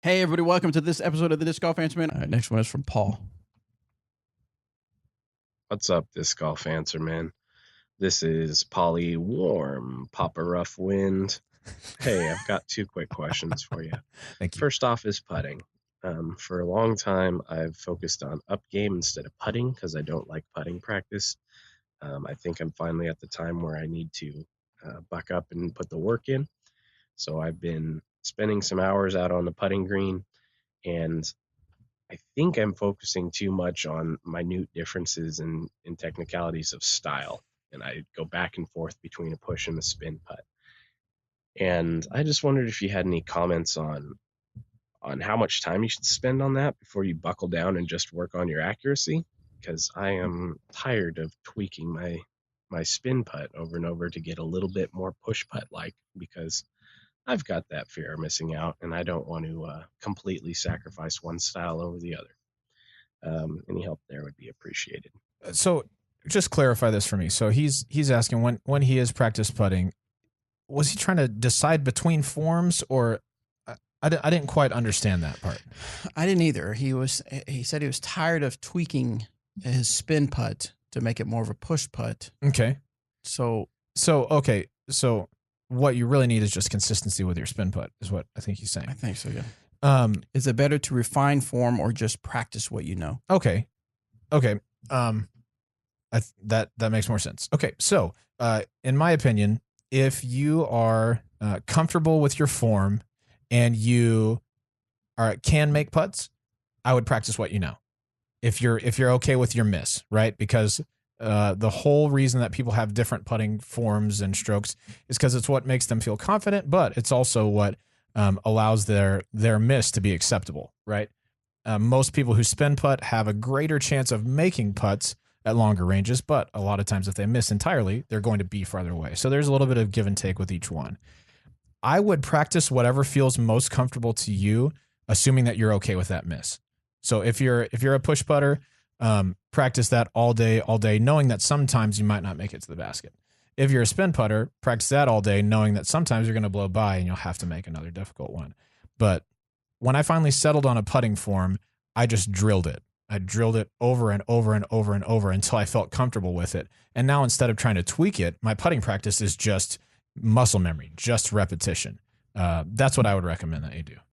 Hey, everybody, welcome to this episode of the Disc Golf Answer Man. All right, next one is from Paul. What's up, Disc Golf Answer Man? This is Polly Warm, Papa Rough Wind. Hey, I've got two quick questions for you. Thank you. First off is putting. For a long time, I've focused on up game instead of putting because I don't like putting practice. I think I'm finally at the time where I need to buck up and put the work in. So I've been spending some hours out on the putting green, and I think I'm focusing too much on minute differences in technicalities of style. And I go back and forth between a push and a spin putt. And I just wondered if you had any comments on how much time you should spend on that before you buckle down and just work on your accuracy. Because I am tired of tweaking my spin putt over and over to get a little bit more push putt like, because I've got that fear of missing out, and I don't want to completely sacrifice one style over the other. Any help there would be appreciated. So just clarify this for me. So he's asking when he is practice putting, was he trying to decide between forms, or I didn't quite understand that part. I didn't either. He said he was tired of tweaking his spin putt to make it more of a push putt. Okay. So what you really need is just consistency with your spin putt, is what I think he's saying. I think so, yeah. Is it better to refine form or just practice what you know? Okay. That makes more sense. Okay, so in my opinion, if you are comfortable with your form and you can make putts, I would practice what you know. If you're okay with your miss, right? Because the whole reason that people have different putting forms and strokes is because it's what makes them feel confident, but it's also what allows their miss to be acceptable, right? Most people who spin putt have a greater chance of making putts at longer ranges, but a lot of times if they miss entirely, they're going to be farther away. So there's a little bit of give and take with each one. I would practice whatever feels most comfortable to you, assuming that you're okay with that miss. So if you're a push putter, practice that all day, knowing that sometimes you might not make it to the basket. If you're a spin putter, practice that all day, knowing that sometimes you're going to blow by and you'll have to make another difficult one. But when I finally settled on a putting form, I just drilled it. I drilled it over and over and over and over until I felt comfortable with it. And now instead of trying to tweak it, my putting practice is just muscle memory, just repetition. That's what I would recommend that you do.